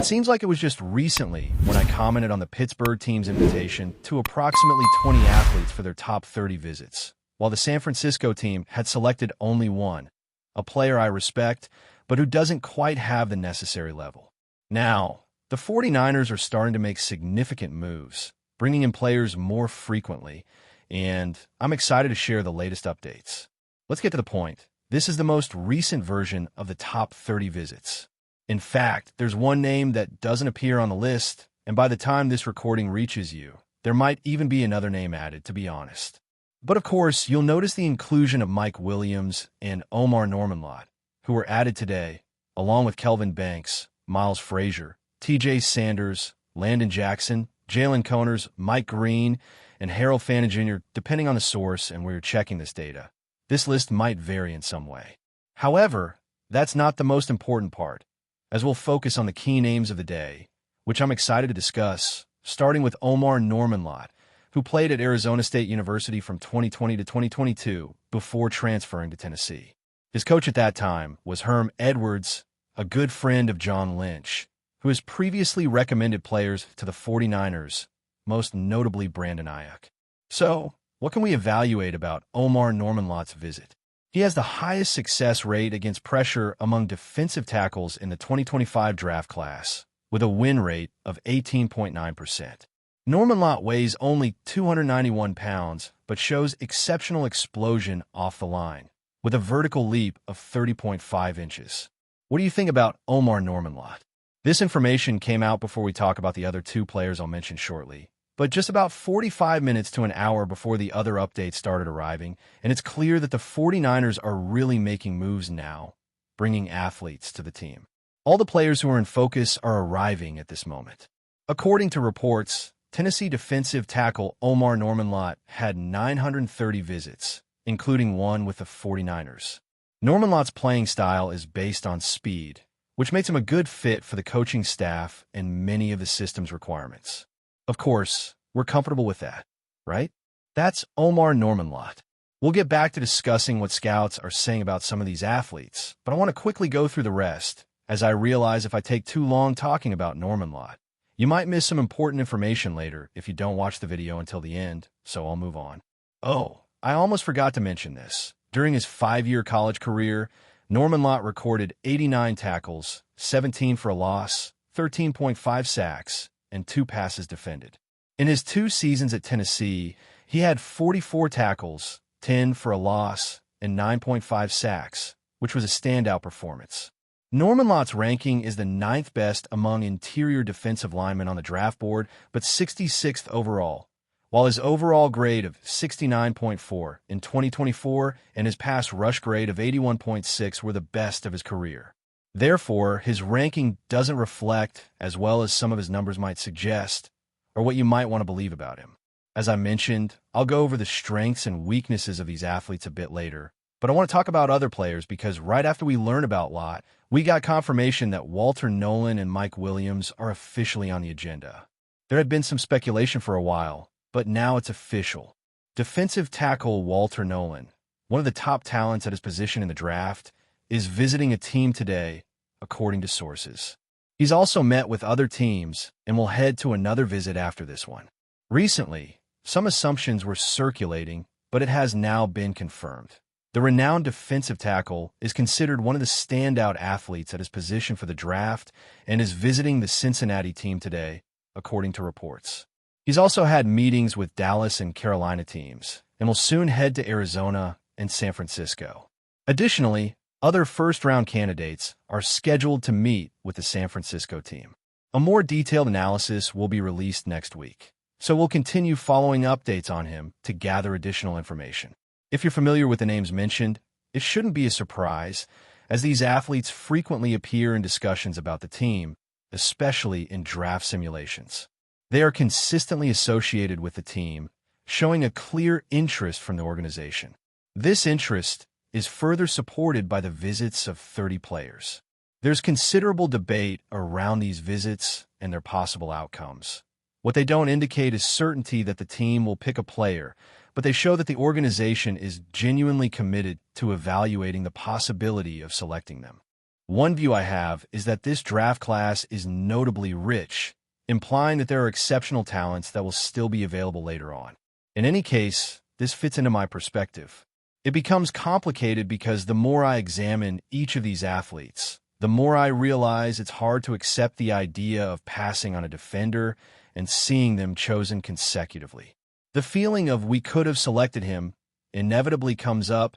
It seems like it was just recently when I commented on the Pittsburgh team's invitation to approximately 20 athletes for their top 30 visits, while the San Francisco team had selected only one, a player I respect, but who doesn't quite have the necessary level. Now, the 49ers are starting to make significant moves, bringing in players more frequently, and I'm excited to share the latest updates. Let's get to the point. This is the most recent version of the top 30 visits. In fact, there's one name that doesn't appear on the list, and by the time this recording reaches you, there might even be another name added, to be honest. But of course, you'll notice the inclusion of Mike Williams and Omar Normanlot, who were added today, along with Kelvin Banks, Miles Frazier, TJ Sanders, Landon Jackson, Jalen Coners, Mike Green, and Harold Fannin Jr., depending on the source and where you're checking this data. This list might vary in some way. However, that's not the most important part, as we'll focus on the key names of the day, which I'm excited to discuss, starting with Omar Normanlot, who played at Arizona State University from 2020 to 2022 before transferring to Tennessee. His coach at that time was Herm Edwards, a good friend of John Lynch, who has previously recommended players to the 49ers, most notably Brandon Ayuk. So, what can we evaluate about Omar Normanlot's visit? He has the highest success rate against pressure among defensive tackles in the 2025 draft class, with a win rate of 18.9%. Normanlot weighs only 291 pounds, but shows exceptional explosion off the line, with a vertical leap of 30.5 inches. What do you think about Omar Normanlot? This information came out before we talk about the other two players I'll mention shortly, but just about 45 minutes to an hour before the other updates started arriving, and it's clear that the 49ers are really making moves now, bringing athletes to the team. All the players who are in focus are arriving at this moment. According to reports, Tennessee defensive tackle Omar Normanlot had 930 visits, including one with the 49ers. Normanlot's playing style is based on speed, which makes him a good fit for the coaching staff and many of the system's requirements. Of course, we're comfortable with that, right? That's Omar Normanlot. We'll get back to discussing what scouts are saying about some of these athletes, but I want to quickly go through the rest, as I realize if I take too long talking about Normanlot, you might miss some important information later if you don't watch the video until the end, so I'll move on. Oh, I almost forgot to mention this. During his 5-year college career, Normanlot recorded 89 tackles, 17 for a loss, 13.5 sacks, and 2 passes defended. In his 2 seasons at Tennessee, he had 44 tackles, 10 for a loss, and 9.5 sacks, which was a standout performance. Normanlot's ranking is the 9th best among interior defensive linemen on the draft board, but 66th overall, while his overall grade of 69.4 in 2024 and his pass rush grade of 81.6 were the best of his career. Therefore, his ranking doesn't reflect, as well as some of his numbers might suggest, or what you might want to believe about him. As I mentioned, I'll go over the strengths and weaknesses of these athletes a bit later, but I want to talk about other players because right after we learn about Lott, we got confirmation that Walter Nolan and Mike Williams are officially on the agenda. There had been some speculation for a while, but now it's official. Defensive tackle Walter Nolan, one of the top talents at his position in the draft, is visiting a team today, according to sources. He's also met with other teams and will head to another visit after this one. Recently, some assumptions were circulating, but it has now been confirmed. The renowned defensive tackle is considered one of the standout athletes at his position for the draft and is visiting the Cincinnati team today, according to reports. He's also had meetings with Dallas and Carolina teams and will soon head to Arizona and San Francisco. Additionally, other first-round candidates are scheduled to meet with the San Francisco team. A more detailed analysis will be released next week, so we'll continue following updates on him to gather additional information. If you're familiar with the names mentioned, it shouldn't be a surprise, as these athletes frequently appear in discussions about the team, especially in draft simulations. They are consistently associated with the team, showing a clear interest from the organization. This interest is further supported by the visits of 30 players. There's considerable debate around these visits and their possible outcomes. What they don't indicate is certainty that the team will pick a player, but they show that the organization is genuinely committed to evaluating the possibility of selecting them. One view I have is that this draft class is notably rich, implying that there are exceptional talents that will still be available later on. In any case, this fits into my perspective. It becomes complicated because the more I examine each of these athletes, the more I realize it's hard to accept the idea of passing on a defender and seeing them chosen consecutively. The feeling of we could have selected him inevitably comes up,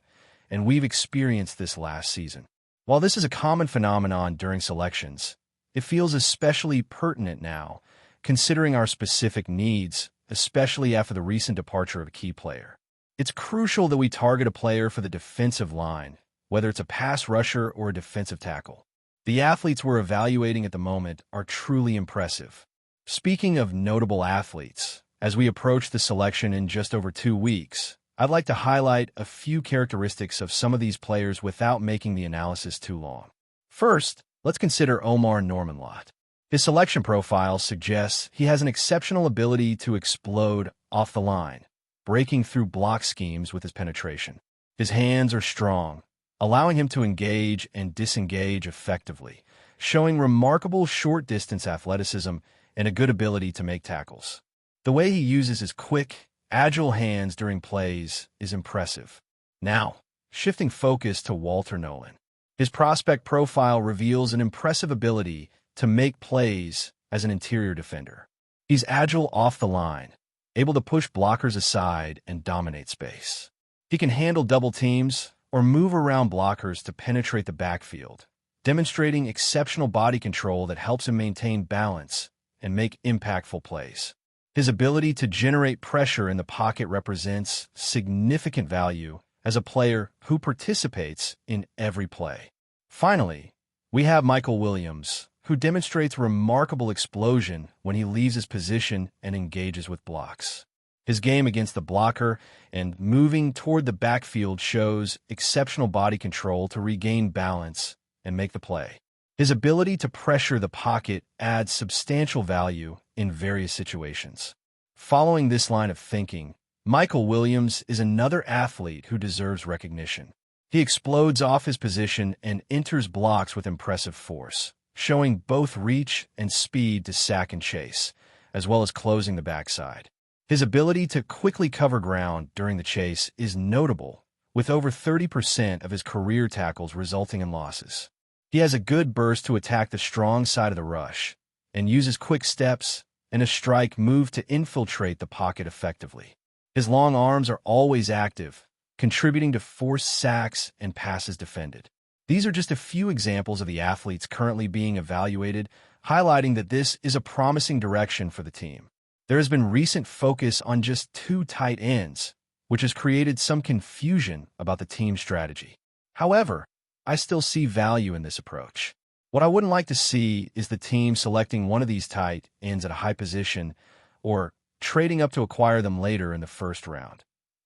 and we've experienced this last season. While this is a common phenomenon during selections, it feels especially pertinent now, considering our specific needs, especially after the recent departure of a key player. It's crucial that we target a player for the defensive line, whether it's a pass rusher or a defensive tackle. The athletes we're evaluating at the moment are truly impressive. Speaking of notable athletes, as we approach the selection in just over 2 weeks, I'd like to highlight a few characteristics of some of these players without making the analysis too long. First, let's consider Omar Normanlot. His selection profile suggests he has an exceptional ability to explode off the line, breaking through block schemes with his penetration. His hands are strong, allowing him to engage and disengage effectively, showing remarkable short-distance athleticism and a good ability to make tackles. The way he uses his quick, agile hands during plays is impressive. Now, shifting focus to Walter Nolan. His prospect profile reveals an impressive ability to make plays as an interior defender. He's agile off the line, able to push blockers aside and dominate space. He can handle double teams or move around blockers to penetrate the backfield, demonstrating exceptional body control that helps him maintain balance and make impactful plays. His ability to generate pressure in the pocket represents significant value as a player who participates in every play. Finally, we have Michael Williams, who demonstrates remarkable explosion when he leaves his position and engages with blocks. His game against the blocker and moving toward the backfield shows exceptional body control to regain balance and make the play. His ability to pressure the pocket adds substantial value in various situations. Following this line of thinking, Michael Williams is another athlete who deserves recognition. He explodes off his position and enters blocks with impressive force, showing both reach and speed to sack and chase, as well as closing the backside. His ability to quickly cover ground during the chase is notable, with over 30% of his career tackles resulting in losses. He has a good burst to attack the strong side of the rush, and uses quick steps and a strike move to infiltrate the pocket effectively. His long arms are always active, contributing to forced sacks and passes defended. These are just a few examples of the athletes currently being evaluated, highlighting that this is a promising direction for the team. There has been recent focus on just 2 tight ends, which has created some confusion about the team's strategy. However, I still see value in this approach. What I wouldn't like to see is the team selecting one of these tight ends at a high position or trading up to acquire them later in the first round.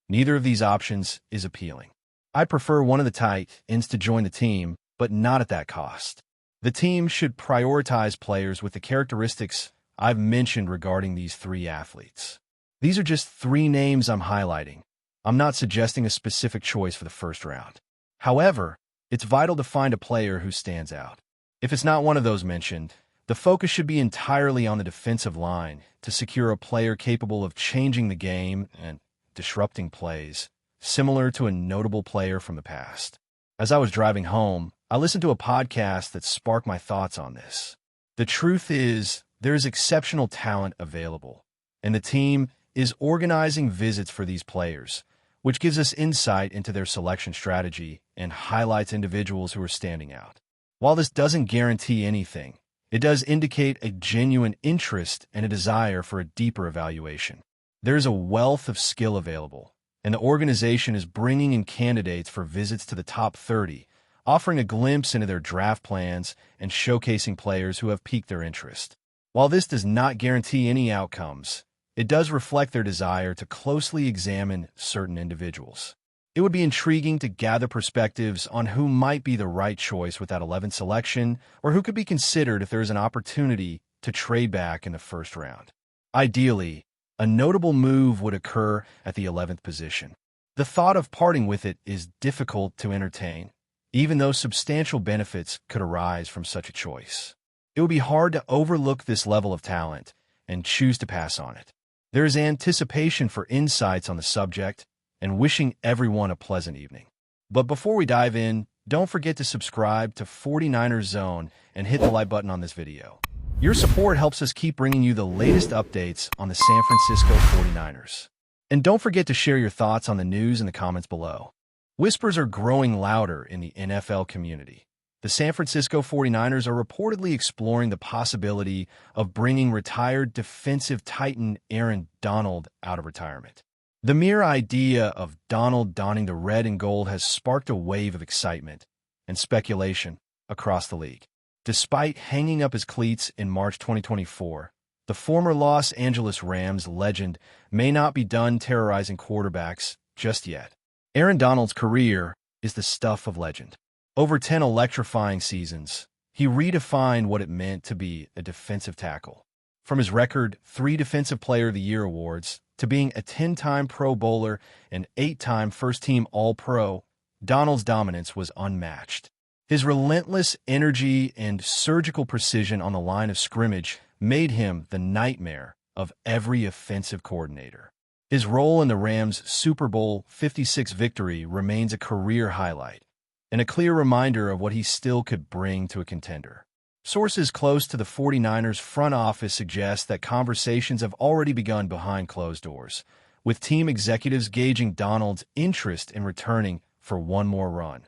Neither of these options is appealing. I prefer one of the tight ends to join the team, but not at that cost. The team should prioritize players with the characteristics I've mentioned regarding these 3 athletes. These are just 3 names I'm highlighting. I'm not suggesting a specific choice for the first round. However, it's vital to find a player who stands out. If it's not one of those mentioned, the focus should be entirely on the defensive line to secure a player capable of changing the game and disrupting plays, similar to a notable player from the past. As I was driving home, I listened to a podcast that sparked my thoughts on this. The truth is, there is exceptional talent available, and the team is organizing visits for these players, which gives us insight into their selection strategy and highlights individuals who are standing out. While this doesn't guarantee anything, it does indicate a genuine interest and a desire for a deeper evaluation. There is a wealth of skill available, and the organization is bringing in candidates for visits to the top 30, offering a glimpse into their draft plans and showcasing players who have piqued their interest. While this does not guarantee any outcomes, it does reflect their desire to closely examine certain individuals. It would be intriguing to gather perspectives on who might be the right choice with that 11th selection, or who could be considered if there is an opportunity to trade back in the first round. Ideally, a notable move would occur at the 11th position. The thought of parting with it is difficult to entertain, even though substantial benefits could arise from such a choice. It would be hard to overlook this level of talent and choose to pass on it. There is anticipation for insights on the subject and wishing everyone a pleasant evening. But before we dive in, don't forget to subscribe to 49ers Zone and hit the like button on this video. Your support helps us keep bringing you the latest updates on the San Francisco 49ers. And don't forget to share your thoughts on the news in the comments below. Whispers are growing louder in the NFL community. The San Francisco 49ers are reportedly exploring the possibility of bringing retired defensive titan Aaron Donald out of retirement. The mere idea of Donald donning the red and gold has sparked a wave of excitement and speculation across the league. Despite hanging up his cleats in March 2024, the former Los Angeles Rams legend may not be done terrorizing quarterbacks just yet. Aaron Donald's career is the stuff of legend. Over 10 electrifying seasons, he redefined what it meant to be a defensive tackle. From his record 3 Defensive Player of the Year awards to being a 10-time Pro Bowler and 8-time first-team All-Pro, Donald's dominance was unmatched. His relentless energy and surgical precision on the line of scrimmage made him the nightmare of every offensive coordinator. His role in the Rams' Super Bowl 56 victory remains a career highlight and a clear reminder of what he still could bring to a contender. Sources close to the 49ers front office suggest that conversations have already begun behind closed doors, with team executives gauging Donald's interest in returning for one more run.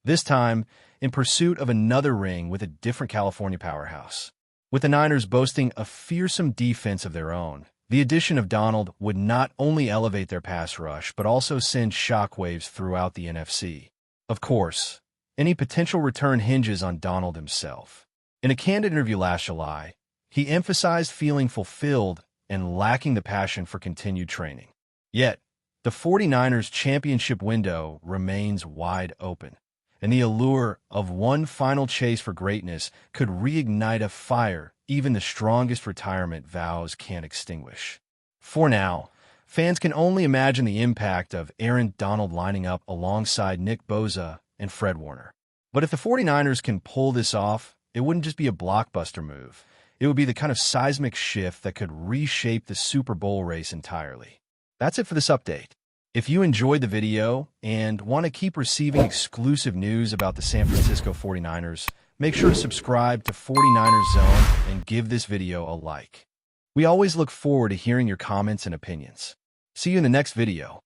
This time, in pursuit of another ring with a different California powerhouse. With the Niners boasting a fearsome defense of their own, the addition of Donald would not only elevate their pass rush, but also send shockwaves throughout the NFC. Of course, any potential return hinges on Donald himself. In a candid interview last July, he emphasized feeling fulfilled and lacking the passion for continued training. Yet, the 49ers' championship window remains wide open, and the allure of one final chase for greatness could reignite a fire even the strongest retirement vows can't extinguish. For now, fans can only imagine the impact of Aaron Donald lining up alongside Nick Bosa and Fred Warner. But if the 49ers can pull this off, it wouldn't just be a blockbuster move. It would be the kind of seismic shift that could reshape the Super Bowl race entirely. That's it for this update. If you enjoyed the video and want to keep receiving exclusive news about the San Francisco 49ers, make sure to subscribe to 49ers Zone and give this video a like. We always look forward to hearing your comments and opinions. See you in the next video.